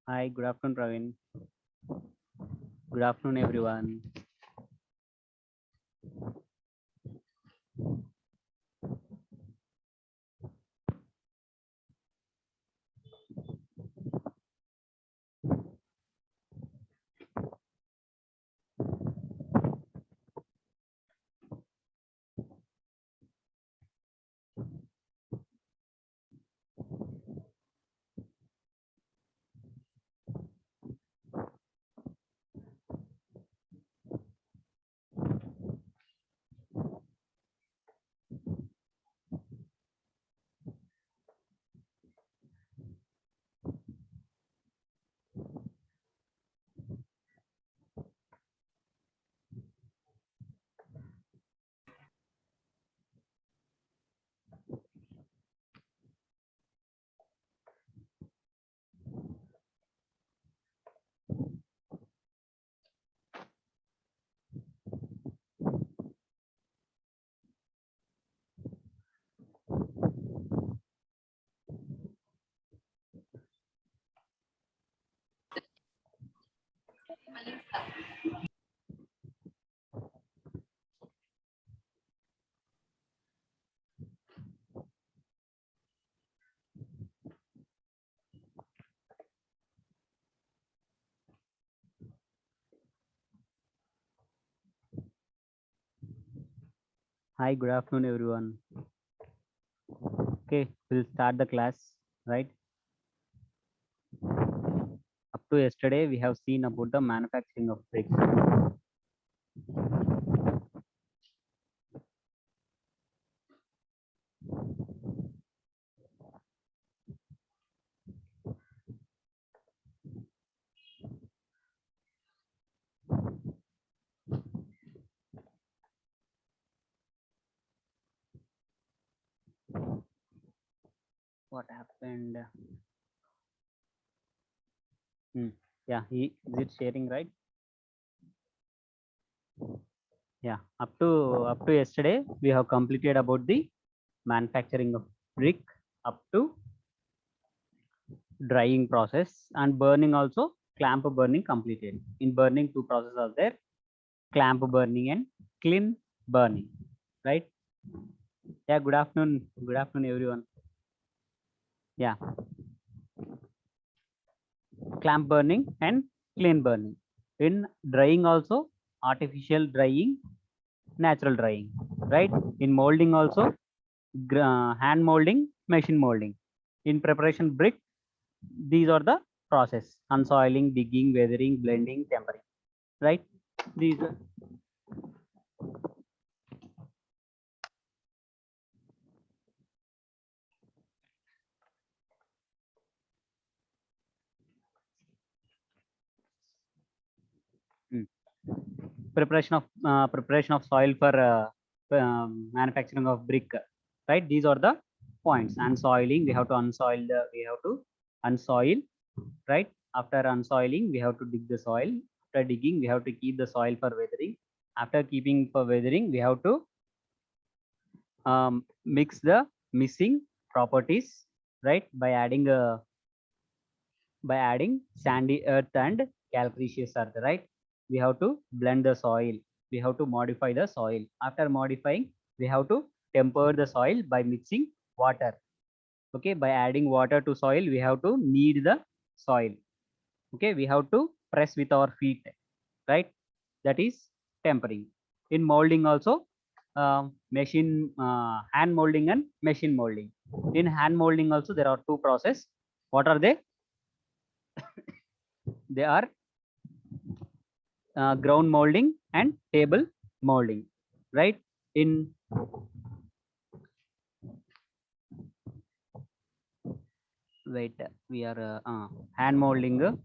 Hi, good afternoon, Praveen. Good afternoon, everyone. Hi, good afternoon, everyone. Okay, we'll start the class, right? Up to yesterday, we have seen about the manufacturing of bricks. What happened? Yeah, is it sharing, right? Yeah, up to yesterday, we have completed about the manufacturing of brick up to drying process and burning also. Clamp burning completed. In burning, two processes are there: clamp burning and clean burning, right? Yeah, good afternoon. Good afternoon, everyone. Yeah, clamp burning and clean burning. In drying also, artificial drying, natural drying, right? In molding also, hand molding, machine molding. In preparation brick, these are the process: unsoiling, digging, weathering, blending, tempering, right? These are mm, preparation of soil for manufacturing of brick, right? These are the points. Unsoiling, we have to unsoil the, we have to unsoil, right? After unsoiling, we have to dig the soil. After digging, we have to keep the soil for weathering. After keeping for weathering, we have to mix the missing properties, right? By adding sandy earth and calcareous earth, right? We have to blend the soil. We have to modify the soil. After modifying, we have to temper the soil by mixing water. Okay, by adding water to soil, we have to knead the soil. Okay, we have to press with our feet, right? That is tempering. In molding also, machine, hand molding and machine molding. In hand molding also, there are two process. What are they? They are ground molding and table molding, right? In wait, we are hand molding,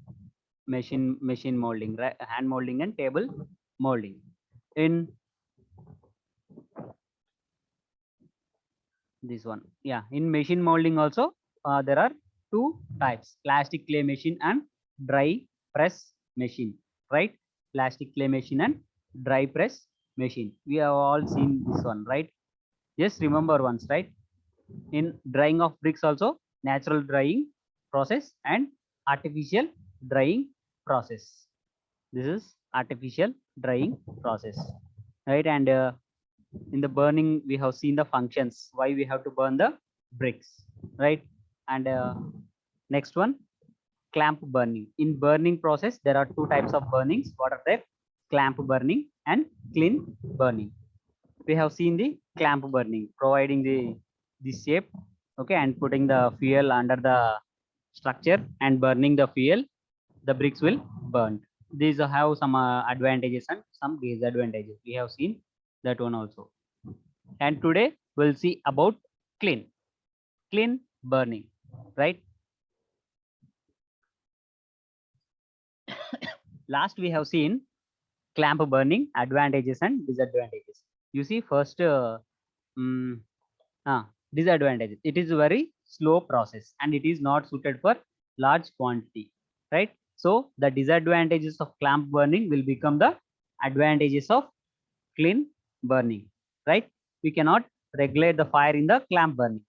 machine molding, right? Hand molding and table molding. In this one, yeah, in machine molding also there are two types: plastic clay machine and dry press machine, right? Plastic clay machine and dry press machine. We have all seen this one, right? Just remember once, right? In drying of bricks also, natural drying process and artificial drying process. This is artificial drying process, right? And in the burning, we have seen the functions why we have to burn the bricks, right? And next one, clamp burning. In burning process, there are two types of burnings. What are they? Clamp burning and kiln burning. We have seen the clamp burning, providing the shape, okay, and putting the fuel under the structure and burning the fuel. The bricks will burn. These have some advantages and some disadvantages. We have seen that one also. And today we'll see about kiln burning, right? Last we have seen clamp burning advantages and disadvantages. You see first um, disadvantages. It is a very slow process and it is not suited for large quantity, right? So the disadvantages of clamp burning will become the advantages of kiln burning, right? We cannot regulate the fire in the clamp burning,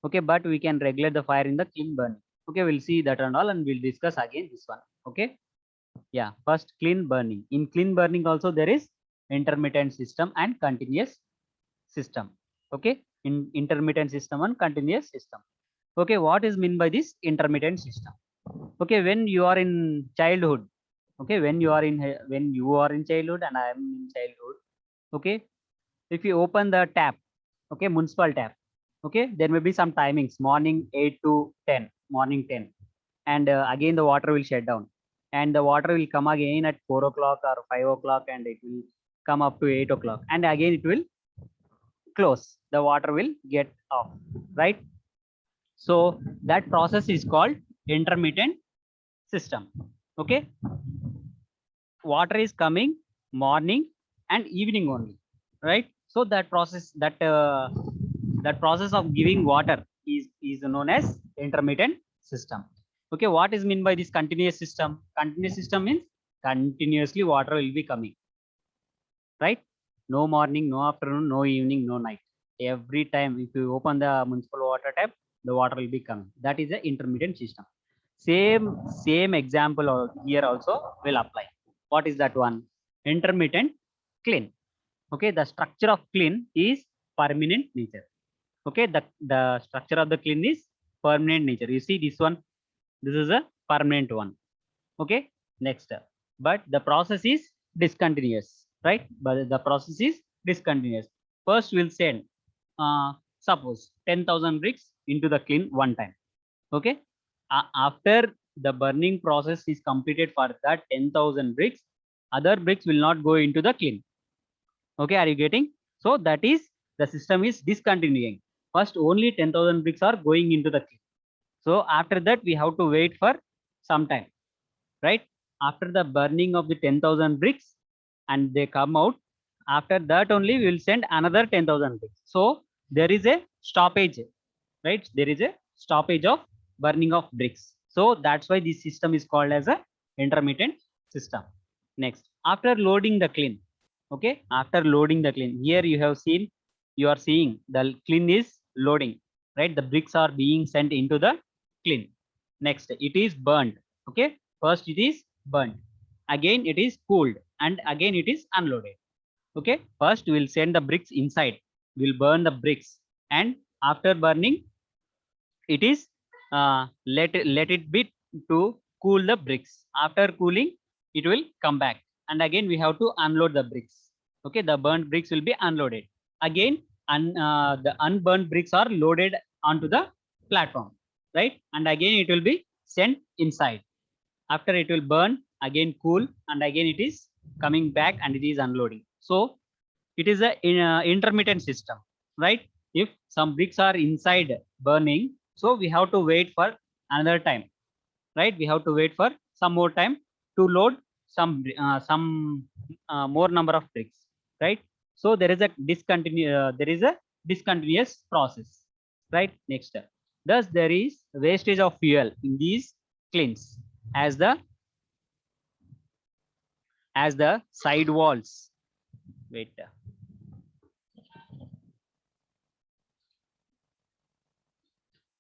okay, but we can regulate the fire in the kiln burning. Okay, we'll see that and all, and we'll discuss again this one. Okay, yeah, first kiln burning. In kiln burning also there is intermittent system and continuous system. Okay, in intermittent system and continuous system. Okay, what is mean by this intermittent system? Okay, when you are in childhood, okay, when you are in childhood and I am in childhood, okay, if you open the tap, okay, municipal tap, okay, there may be some timings, morning 8 to 10, morning 10, and again the water will shut down, and the water will come again at 4 o'clock or 5 o'clock, and it will come up to 8 o'clock, and again it will close, the water will get off, right? So that process is called intermittent system. Okay, water is coming morning and evening only, right? So that process of giving water is known as intermittent system. Okay, what is mean by this continuous system? Continuous system means continuously water will be coming, right? No morning, no afternoon, no evening, no night. Every time if you open the municipal water tap, the water will be coming. That is the intermittent system. Same example here also will apply. What is that one? Intermittent kiln. Okay, the structure of kiln is permanent nature. Okay, the structure of the kiln is permanent nature. You see this one, this is a permanent one. Okay, next, but the process is discontinuous, right? But the process is discontinuous. First we'll send suppose 10,000 bricks into the kiln one time. Okay, after the burning process is completed for that 10,000 bricks, other bricks will not go into the kiln. Okay, are you getting? So that is, the system is discontinuing. First only 10,000 bricks are going into the kiln. So after that we have to wait for some time, right? After the burning of the 10,000 bricks and they come out, after that only we will send another 10,000 bricks. So there is a stoppage, right? There is a stoppage of burning of bricks. So that's why this system is called as a intermittent system. Next, after loading the kiln, okay, after loading the kiln, here you have seen, you are seeing the kiln is loading, right? The bricks are being sent into the kiln. Next, it is burned. Okay, first it is burned, again it is cooled, and again it is unloaded. Okay, first we will send the bricks inside, we'll burn the bricks, and after burning it is let it be to cool the bricks. After cooling it will come back, and again we have to unload the bricks. Okay, the burnt bricks will be unloaded again, and the unburned bricks are loaded onto the platform, right? And again it will be sent inside. After it will burn, again cool, and again it is coming back and it is unloading. So it is a intermittent system, right? If some bricks are inside burning, so we have to wait for another time, right? We have to wait for some more time to load some more number of bricks, right? So there is a discontinuous process, right? Next, thus there is wastage of fuel in these kilns as the side walls. Wait.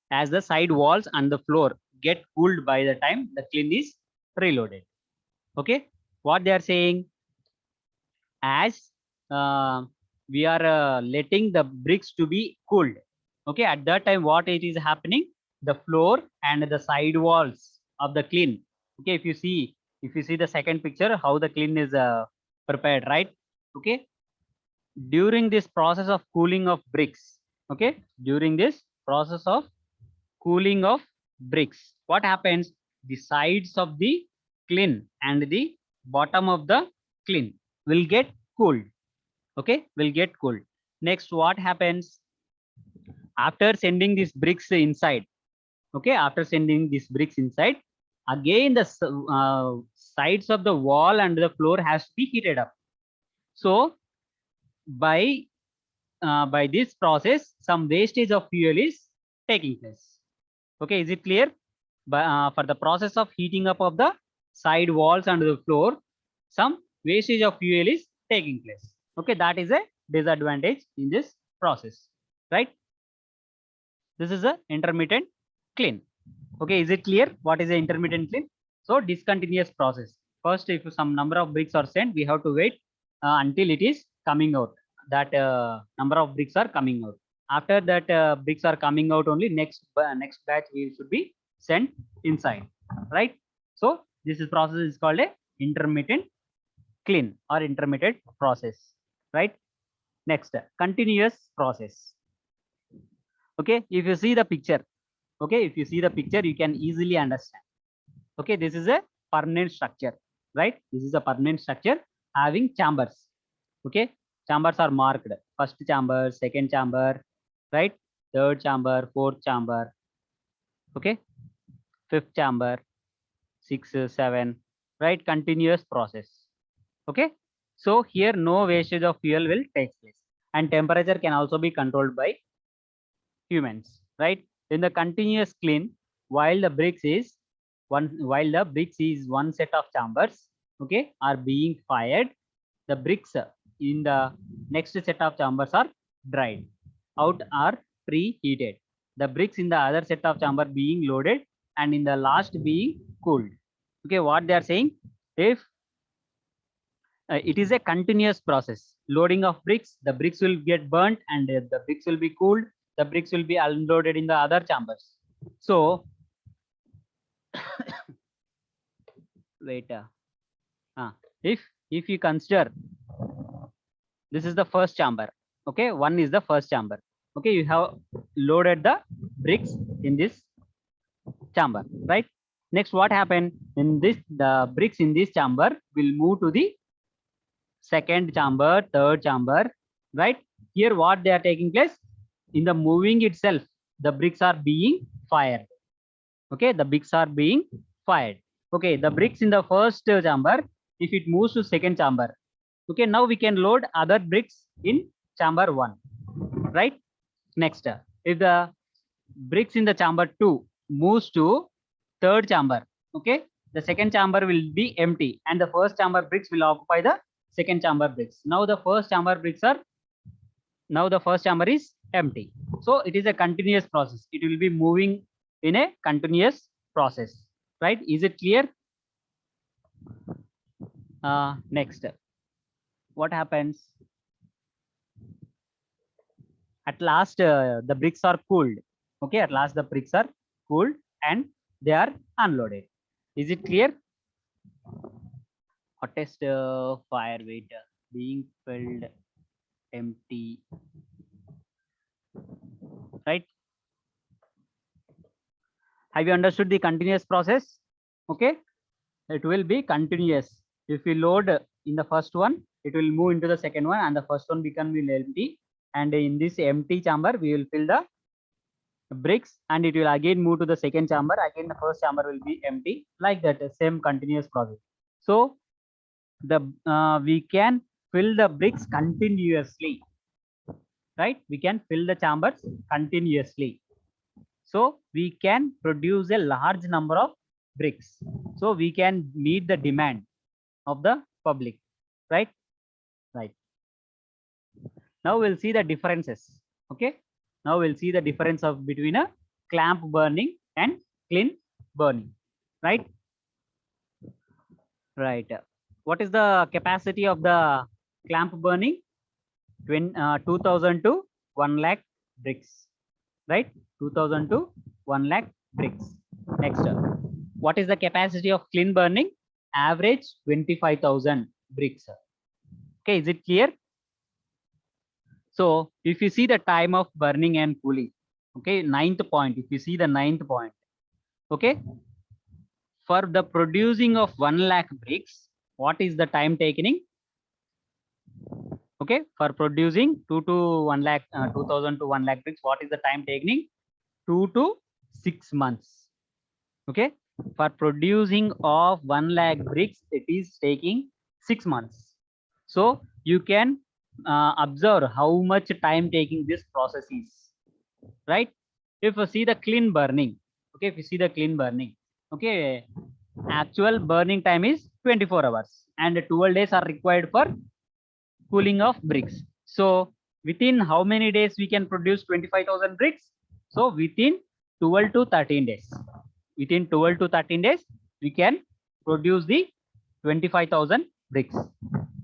As the side walls and the floor get cooled by the time the kiln is reloaded. Okay, what they are saying, as we are letting the bricks to be cooled. Okay, at that time what it is happening, the floor and the side walls of the kiln. Okay, if you see the second picture, how the kiln is prepared, right? Okay, during this process of cooling of bricks, okay, during this process of cooling of bricks, what happens, the sides of the kiln and the bottom of the kiln will get cooled. Okay, will get cooled. Next, what happens after sending these bricks inside? Okay, after sending these bricks inside, again the sides of the wall and the floor has to be heated up. So by this process, some wastage of fuel is taking place. Okay, is it clear? For the process of heating up of the side walls and the floor, some wastage of fuel is taking place. Okay, that is a disadvantage in this process, right? This is a intermittent kiln. Okay, is it clear what is a intermittent kiln? So discontinuous process. First, if some number of bricks are sent, we have to wait until it is coming out. That number of bricks are coming out. After that bricks are coming out, only next batch we should be sent inside, right? So this is process is called a intermittent kiln or intermittent process, right? Next, continuous process. Okay, if you see the picture, okay, if you see the picture, you can easily understand. Okay, this is a permanent structure, right? This is a permanent structure having chambers. Okay, chambers are marked: first chamber, second chamber, right? Third chamber, fourth chamber. Okay, fifth chamber, 6, 7, right? Continuous process. Okay, so here no wastage of fuel will take place, and temperature can also be controlled by humans, right? In the continuous kiln, while the bricks is one set of chambers, okay, are being fired, the bricks in the next set of chambers are dried out, are preheated. The bricks in the other set of chamber being loaded, and in the last being cooled. Okay, what they are saying, if it is a continuous process, loading of bricks, the bricks will get burnt and the bricks will be cooled, the bricks will be unloaded in the other chambers. So wait, if you consider this is the first chamber, okay, one is the first chamber, okay, you have loaded the bricks in this chamber, right? Next, what happened in this, the bricks in this chamber will move to the second chamber, third chamber, right? Here what they are taking place, in the moving itself, the bricks are being fired. Okay, the bricks are being fired. Okay, the bricks in the first chamber, if it moves to second chamber, okay, now we can load other bricks in chamber 1, right? Next, if the bricks in the chamber 2 moves to third chamber, okay, the second chamber will be empty and the first chamber bricks will occupy the second chamber bricks. Now the first chamber is empty. So it is a continuous process. It will be moving in a continuous process, right? Is it clear? Next, what happens? At last, the bricks are cooled. Okay, at last the bricks are cooled and they are unloaded. Is it clear? Hottest fire weight being filled empty, right? Have you understood the continuous process? Okay, it will be continuous. If we load in the first one, it will move into the second one and the first one become empty, and in this empty chamber we will fill the bricks, and it will again move to the second chamber. Again, the first chamber will be empty, like that, same continuous process. So the we can fill the bricks continuously, right? We can fill the chambers continuously. So we can produce a large number of bricks. So we can meet the demand of the public, right? Right. Now we'll see the differences. Okay. Now we'll see the difference of between a clamp burning and kiln burning, right? Right. What is the capacity of the clamp burning? 2000 to 1 lakh bricks, right? 2000 to 1 lakh bricks. Next, what is the capacity of kiln burning? Average 25,000 bricks. Okay, is it clear? So if you see the time of burning and cooling, okay, ninth point, if you see the ninth point, okay, for the producing of 1 lakh bricks, what is the time taken? Okay, for producing 2000 to 1 lakh bricks, what is the time taking? 2 to 6 months. Okay, for producing of 1 lakh bricks, it is taking 6 months. So you can observe how much time taking this process is, right? If you see the kiln burning, okay, if you see the kiln burning, okay, actual burning time is 24 hours and 12 days are required for cooling of bricks. So within how many days we can produce 25,000 bricks? So within 12 to 13 days. Within 12 to 13 days, we can produce the 25,000 bricks.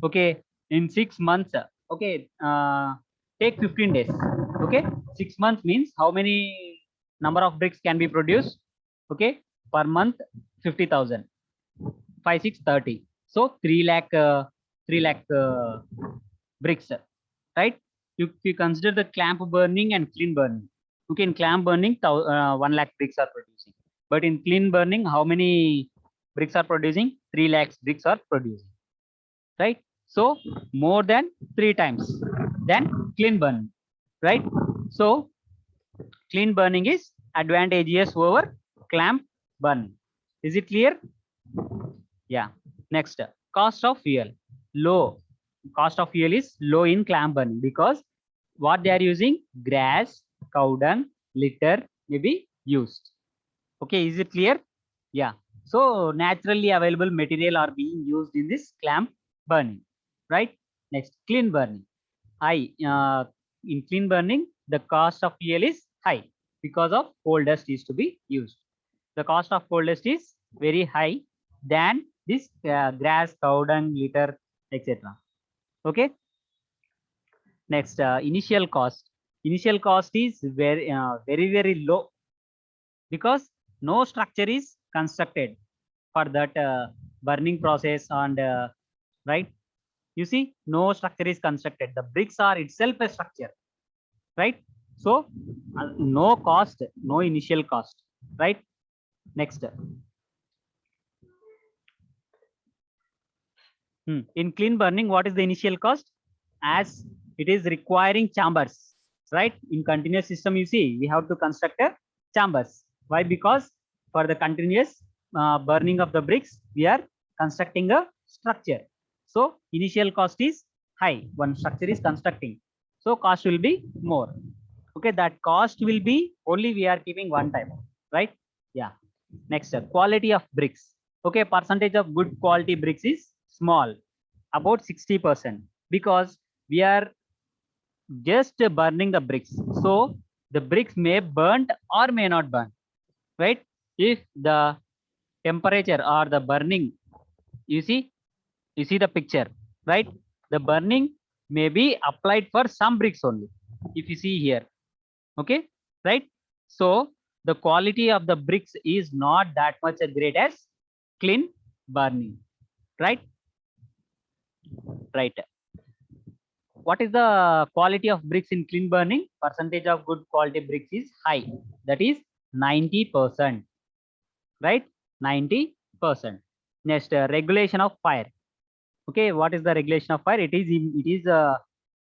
Okay, in 6 months, okay, take 15 days. Okay, 6 months means how many number of bricks can be produced? Okay, per month 50,000. 5, 6, 30. So 3 lakh, 3 lakh bricks, right? If you consider the clamp burning and kiln burning, okay, in clamp burning 1 lakh bricks are producing, but in kiln burning how many bricks are producing? 3 lakhs bricks are producing, right? So more than 3 times than kiln burning, right? So kiln burning is advantageous over clamp burning. Is it clear? Yeah. Next, cost of fuel. Low. Cost of fuel is low in clamp burning because what they are using? Grass, cow dung, litter may be used. Okay, is it clear? Yeah. So naturally available material are being used in this clamp burning, right? Next, kiln burning. High. In kiln burning, the cost of fuel is high because of coal dust is to be used. The cost of coal dust is very high than this grass, cow dung, litter, etc. Okay. Next, initial cost. Initial cost is very low because no structure is constructed for that burning process and right. You see, no structure is constructed. The bricks are itself a structure, right? So no cost, no initial cost, right? Next, in kiln burning, what is the initial cost? As it is requiring chambers, right? In continuous system, you see, we have to construct a chambers. Why? Because for the continuous burning of the bricks, we are constructing a structure. So initial cost is high. One structure is constructing. So cost will be more. Okay, that cost will be only we are keeping one time, right? Yeah. Next, quality of bricks. Okay, percentage of good quality bricks is small, about 60%, because we are just burning the bricks. So the bricks may burnt or may not burn, right? If the temperature or the burning, you see the picture, right? The burning may be applied for some bricks only. If you see here, okay, right? So the quality of the bricks is not that much great as kiln burning, right? Right. What is the quality of bricks in kiln burning? Percentage of good quality bricks is high, that is 90%, right? 90%. Next, regulation of fire. Okay, what is the regulation of fire? It is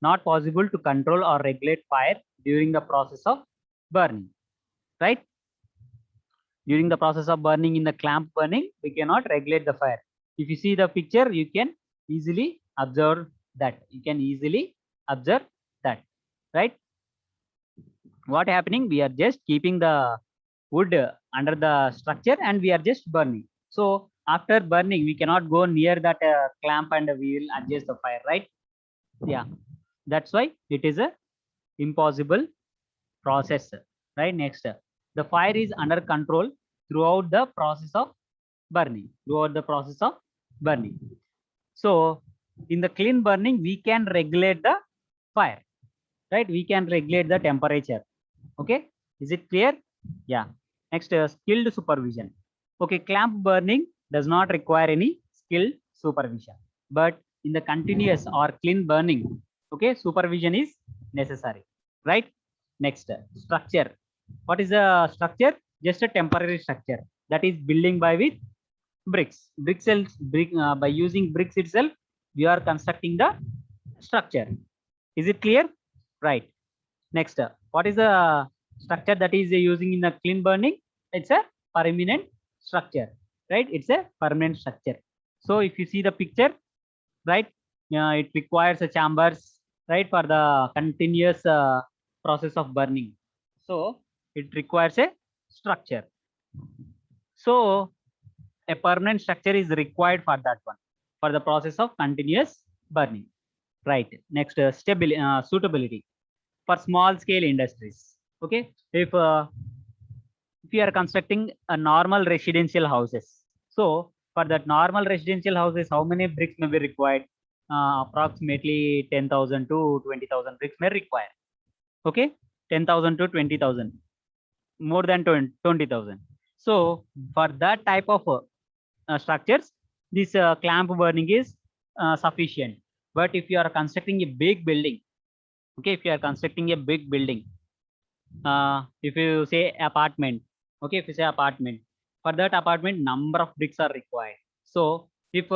not possible to control or regulate fire during the process of burning. right? During the process of burning, in the clamp burning, we cannot regulate the fire. If you see the picture, you can easily observe that. You can easily observe that, right? What happening? We are just keeping the wood under the structure and we are just burning. So after burning, we cannot go near that clamp and we will adjust the fire, right? Yeah, that's why it is a impossible process, right? Next, the fire is under control throughout the process of burning. Throughout the process of burning. So in the clean burning, we can regulate the fire, right? We can regulate the temperature. Okay, is it clear? Yeah. Next, skilled supervision. Okay, clamp burning does not require any skilled supervision, but in the continuous or clean burning, okay, supervision is necessary, right? Next, structure. What is the structure? Just a temporary structure, that is building by with bricks. By using bricks itself, we are constructing the structure. Is it clear? Right. Next, what is the structure that is using in the clean burning? It's a permanent structure, right? It's a permanent structure. So if you see the picture, right, it requires a chambers, right, for the continuous process of burning. So it requires a structure. So a permanent structure is required for that one, for the process of continuous burning, right? Next, suitability for small scale industries. Okay, if you are constructing a normal residential houses, so for that normal residential houses, how many bricks may be required? Approximately 10,000 to 20,000 bricks may require. Okay, 10,000 to 20,000, more than 20,000. So for that type of structures, this clamp burning is sufficient. But if you are constructing a big building, okay, if you are constructing a big building, if you say apartment, okay, if you say apartment, for that apartment, number of bricks are required. So if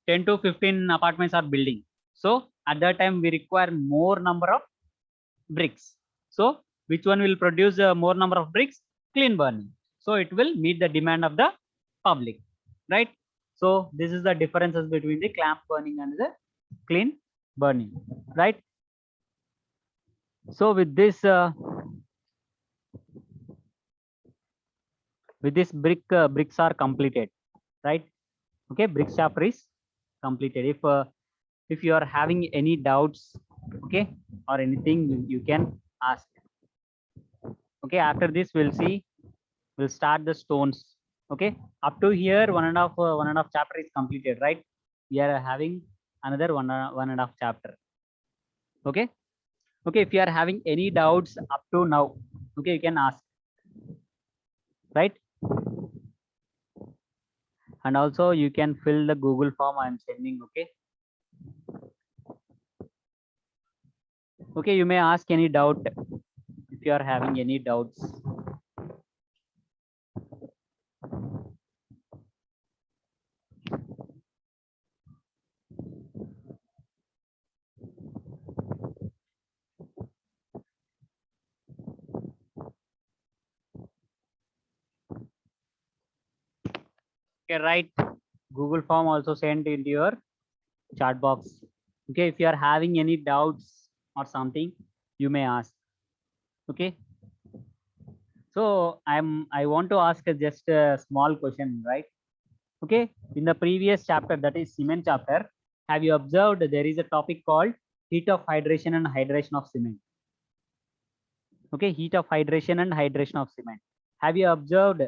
10 to 15 apartments are building, so at that time we require more number of bricks. So which one will produce more number of bricks? Clean burning. So it will meet the demand of the public, right? So this is the differences between the clamp burning and the clean burning, right? So with this bricks are completed, right? Okay, brick chapter is completed. If you are having any doubts, okay, or anything, you can ask. Okay, after this we'll start the stones. Okay, up to here one and a half chapter is completed, right? We are having another one and a half chapter. Okay, okay, if you are having any doubts up to now, okay, you can ask, right? And also you can fill the Google form I am sending. Okay, okay, you may ask any doubt if you are having any doubts. Okay, right, Google form also sent into your chat box. Okay, if you are having any doubts or something, you may ask. Okay, so I want to ask just a small question, right? Okay, in the previous chapter, that is cement chapter, have you observed there is a topic called heat of hydration and hydration of cement? Okay, heat of hydration and hydration of cement. Have you observed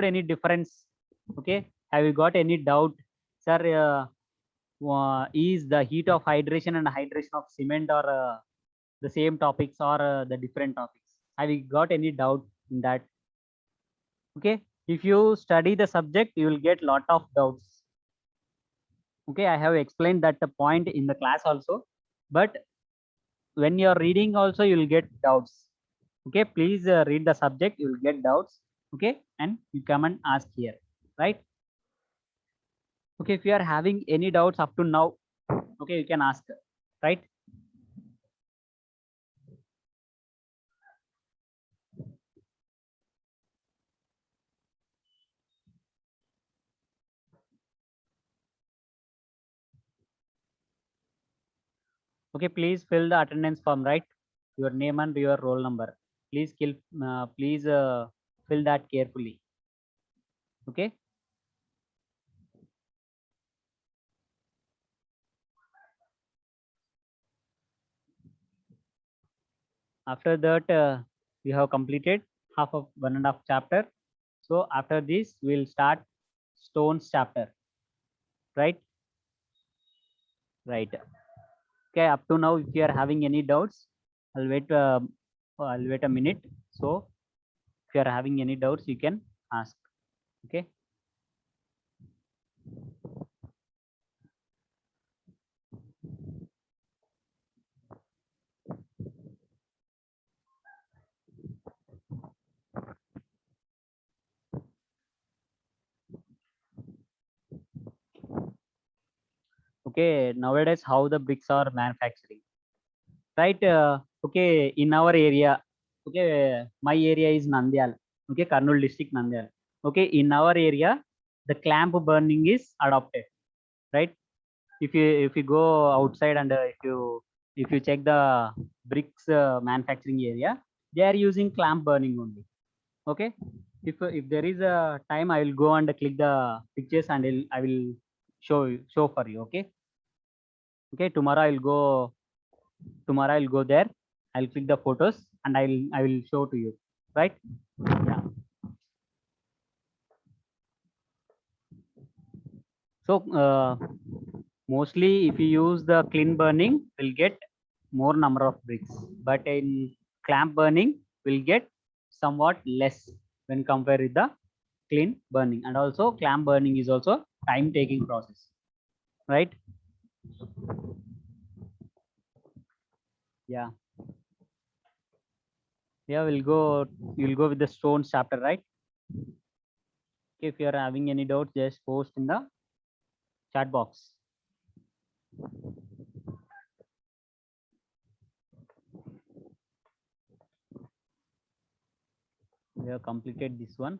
any difference? Okay, have you got any doubt, sir? Is the heat of hydration and hydration of cement or the same topics or the different topics? Have you got any doubt in that? Okay, if you study the subject, you will get lot of doubts. Okay, I have explained that the point in the class also, but when you are reading also, you will get doubts. Okay, please read the subject, you will get doubts. Okay, and you come and ask here, right? Okay, if you are having any doubts up to now, okay, you can ask, right? Okay, please fill the attendance form, right? Your name and your roll number. Please fill that carefully. Okay. After that, we have completed half of 1.5 chapter. So after this, we'll start stones chapter, right? Right. Okay. Up to now, if you are having any doubts, I'll wait. I'll wait a minute. So if you are having any doubts, you can ask. Okay. Okay. Nowadays, how the bricks are manufacturing, right? Okay. In our area, okay, my area is Nandyal. Okay, Karnool district, Nandyal. Okay, in our area, the clamp burning is adopted, right? If you go outside and if you check the bricks manufacturing area, they are using clamp burning only. Okay, if there is a time, I will go and click the pictures and I will show for you. Okay. Okay, tomorrow I'll go there. I'll click the photos and I will show to you, right? Yeah. So mostly if you use the clean burning, we'll get more number of bricks, but in clamp burning, we'll get somewhat less when compared with the clean burning. And also clamp burning is also time taking process, right? Yeah. Yeah, you'll go with the stones chapter, right? Okay, if you are having any doubts, just post in the chat box. We have completed this one.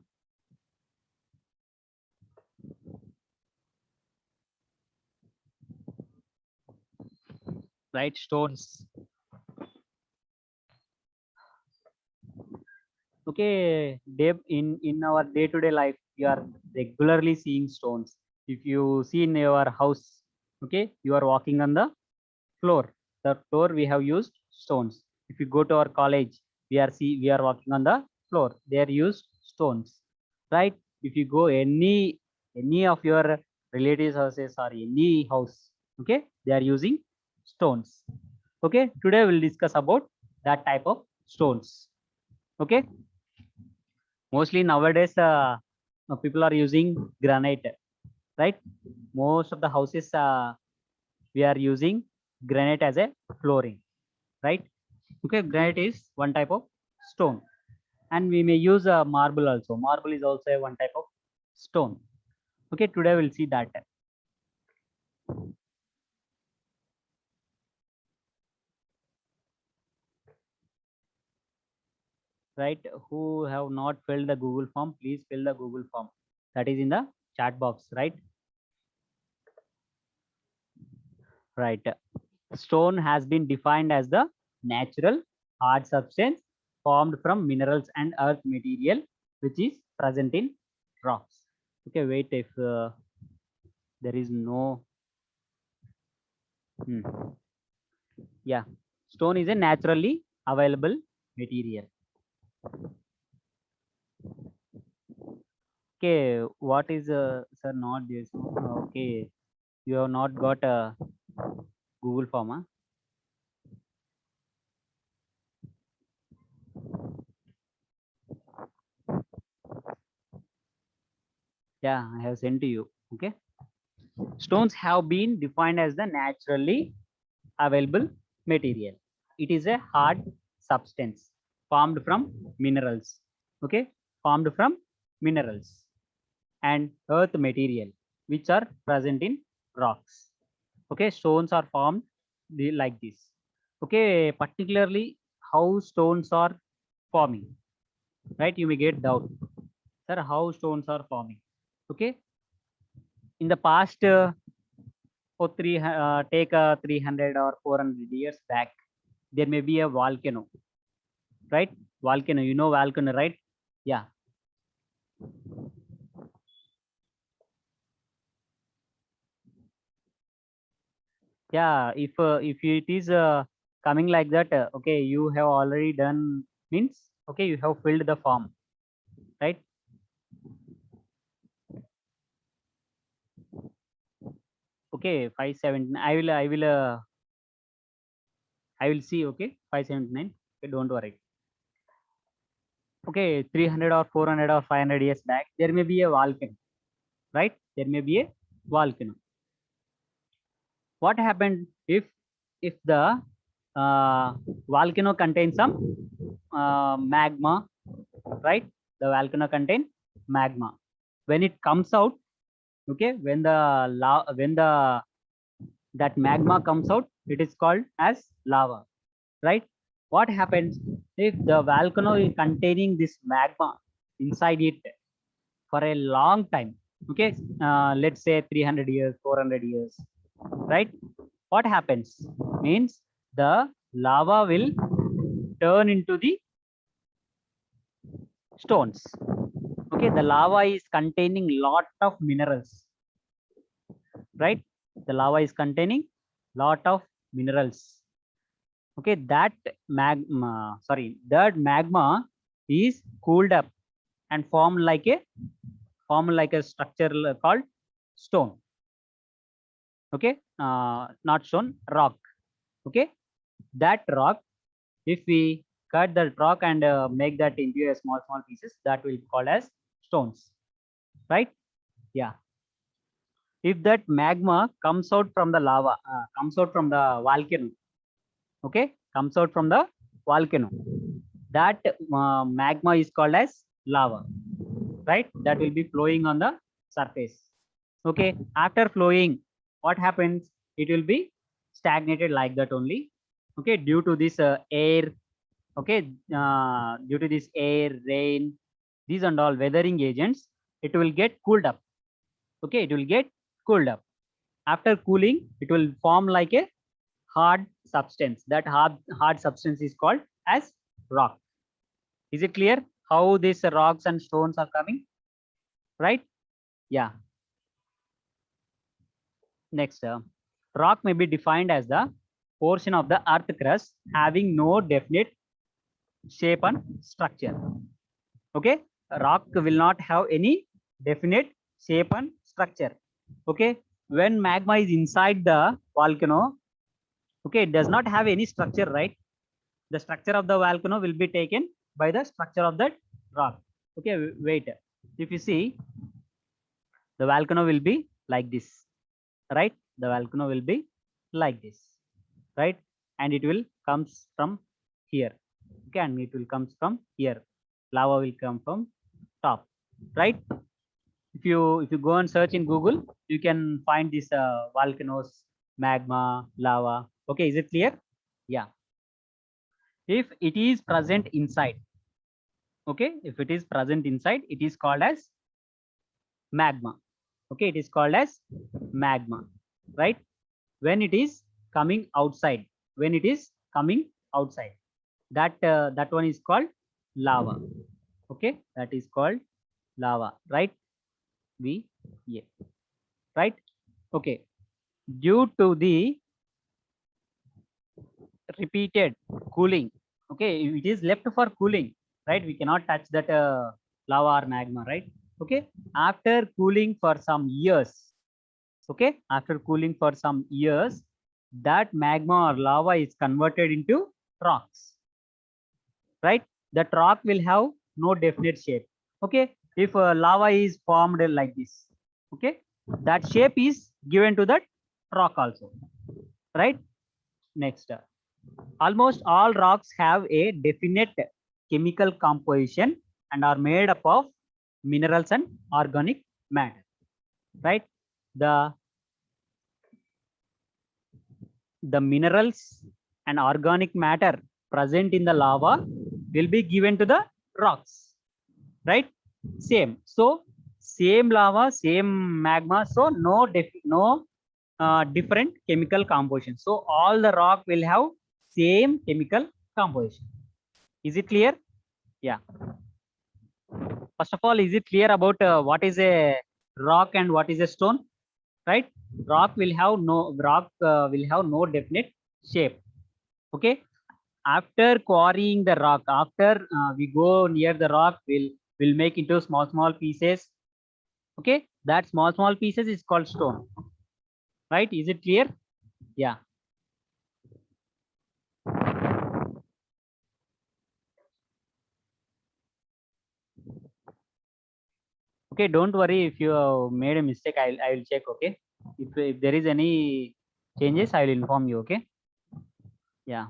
Right, stones. Okay, in our day-to-day life, you are regularly seeing stones. If you see in your house, okay, you are walking on the floor. The floor we have used stones. If you go to our college, we are walking on the floor. They are used stones, right? If you go any of your relatives' houses or any house, okay, they are using stones. Okay, today we'll discuss about that type of stones. Okay, mostly nowadays people are using granite, right? Most of the houses we are using granite as a flooring, right? Okay, granite is one type of stone, and we may use marble also. Marble is also a one type of stone. Okay, today we'll see that. Right, who have not filled the Google form, please fill the Google form that is in the chat box, right? Right. Stone has been defined as the natural hard substance formed from minerals and earth material which is present in rocks. Okay, wait, if there is no yeah, stone is a naturally available material. Okay, what is sir, not this? Okay, you have not got a Google form, huh? Yeah, I have sent to you. Okay, stones have been defined as the naturally available material. It is a hard substance formed from minerals. Okay, formed from minerals and earth material which are present in rocks. Okay, stones are formed like this. Okay, particularly how stones are forming, right? You may get doubt, sir, how stones are forming. Okay, in the past, for take 300 or 400 years back, there may be a volcano, right? Volcano, you know volcano, right? Yeah. Yeah, if it is coming like that, okay, you have already done, means okay, you have filled the form, right? Okay, 579. I will see. Okay, 579. Okay, don't worry. Okay, 300 or 400 or 500 years back, there may be a volcano, right? There may be a volcano. What happened if the volcano contains some magma, right? The volcano contain magma. When it comes out, okay, when that magma comes out, it is called as lava, right? What happens if the volcano is containing this magma inside it for a long time? Okay, let's say 300 years, 400 years, right? What happens means the lava will turn into the stones. Okay, the lava is containing lot of minerals, right? The lava is containing lot of minerals. Okay, that magma is cooled up and formed like a structure called stone. Okay, not stone, rock. Okay, that rock, if we cut that rock and make that into a small pieces, that will be called as stones, right? Yeah. If that magma comes out from the lava, comes out from the volcano, okay, comes out from the volcano, that magma is called as lava, right? That will be flowing on the surface. Okay, after flowing, what happens? It will be stagnated like that only. Okay, due to this air, okay, due to this air, rain, these and all weathering agents, it will get cooled up. Okay, it will get cooled up. After cooling, it will form like a hard substance. That hard substance is called as rock. Is it clear how these rocks and stones are coming, right? Yeah. Next, rock may be defined as the portion of the earth crust having no definite shape and structure. Okay, rock will not have any definite shape and structure. Okay, when magma is inside the volcano, okay, it does not have any structure, right? The structure of the volcano will be taken by the structure of that rock. Okay, wait, if you see, the volcano will be like this, right? The volcano will be like this, right? And it will comes from here. Okay, and it will comes from here. Lava will come from top, right? If you go and search in Google, you can find these volcanoes, magma, lava. Okay, is it clear? Yeah. If it is present inside, okay, if it is present inside, it is called as magma. Okay, it is called as magma, right? When it is coming outside, when it is coming outside, that one is called lava. Okay, that is called lava, right? Yeah, right? Okay, due to the repeated cooling, okay, it is left for cooling, right? We cannot touch that lava or magma, right? Okay, after cooling for some years, okay, after cooling for some years, that magma or lava is converted into rocks, right? That rock will have no definite shape. Okay, if lava is formed like this, okay, that shape is given to that rock also, right? Next, almost all rocks have a definite chemical composition and are made up of minerals and organic matter, right? The minerals and organic matter present in the lava will be given to the rocks, right? Same, so same lava, same magma, so no different chemical composition. So all the rock will have same chemical composition. Is it clear? Yeah. First of all, is it clear about what is a rock and what is a stone? Right? Rock will have no definite shape. Okay. After quarrying the rock, after we go near the rock, we'll make into small pieces. Okay, that small pieces is called stone. Right? Is it clear? Yeah. Okay, don't worry if you made a mistake. I will check. Okay, if there is any changes, I will inform you. Okay. Yeah.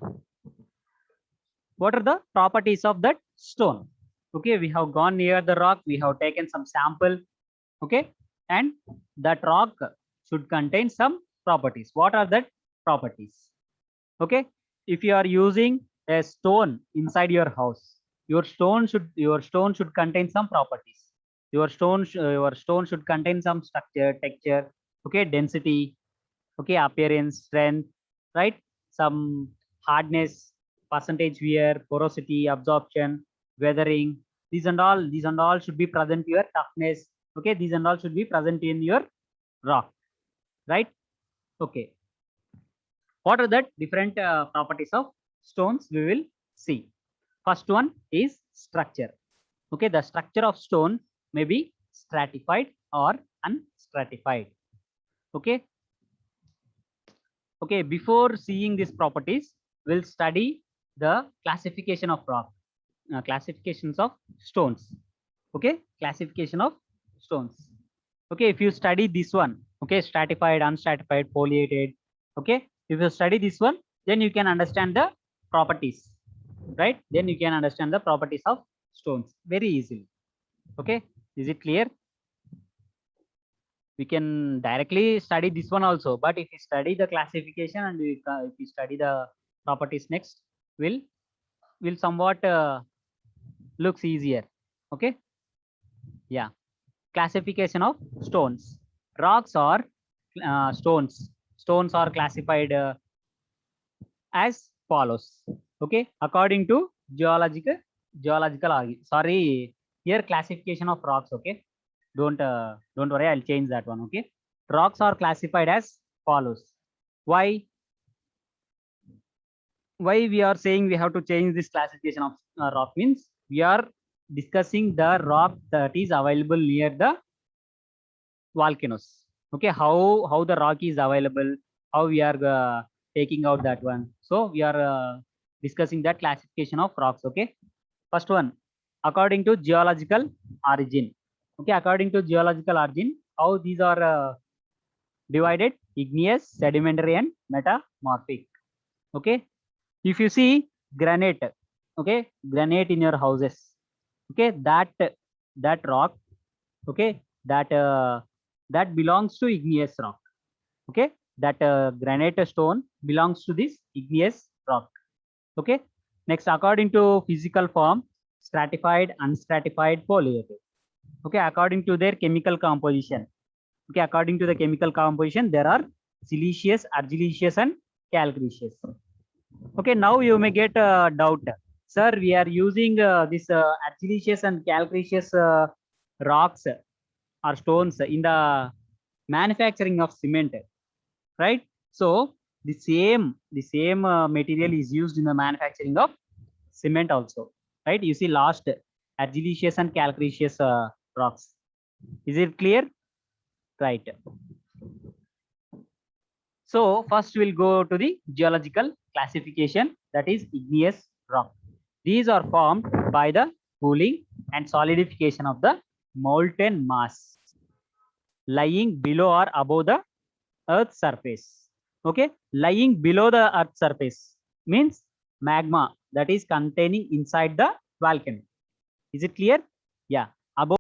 What are the properties of that stone? Okay, we have gone near the rock. We have taken some sample. Okay, and that rock should contain some properties. What are that properties? Okay, if you are using a stone inside your house, your stone should contain some properties. Your stone should contain some structure, texture, okay, density, okay, appearance, strength, right? Some hardness, percentage wear, porosity, absorption, weathering. These and all should be present in your toughness. Okay, these and all should be present in your rock, right? Okay. What are the different properties of stones? We will see. First one is structure. Okay, the structure of stone may be stratified or unstratified. Okay. Okay, before seeing these properties, we'll study the classification of rock, classifications of stones. Okay, classification of stones. Okay, if you study this one, okay, stratified, unstratified, foliated. Okay, if you study this one, then you can understand the properties, right? Then you can understand the properties of stones very easily. Okay, is it clear? We can directly study this one also, but if you study the classification and if you study the properties next, will somewhat looks easier. Okay. Yeah. Classification of stones. Rocks or stones. Stones are classified as follows. Okay, according to geological sorry, here classification of rocks. Okay, don't worry, I'll change that one. Okay, rocks are classified as follows. Why we are saying we have to change this classification of rock means we are discussing the rock that is available near the volcanoes. Okay, how the rock is available, how we are taking out that one. So we are discussing that classification of rocks. Okay, first one, according to geological origin. Okay, according to geological origin, how these are divided: igneous, sedimentary, and metamorphic. Okay, if you see granite, okay, granite in your houses, okay, that rock, okay, that belongs to igneous rock. Okay, that granite stone belongs to this igneous rock. Okay, next, according to physical form: stratified, unstratified, foliated. Okay, according to their chemical composition. Okay, according to the chemical composition, there are siliceous, argillaceous, and calcareous. Okay, now you may get a doubt, sir, we are using this argillaceous and calcareous rocks or stones in the manufacturing of cement, right? So the same material is used in the manufacturing of cement also, right? You see last, argillaceous and calcareous rocks. Is it clear? Right. So first we'll go to the geological classification, that is igneous rock. These are formed by the cooling and solidification of the molten mass lying below or above the earth's surface. Okay, lying below the earth's surface means magma that is containing inside the volcano. Is it clear? Yeah,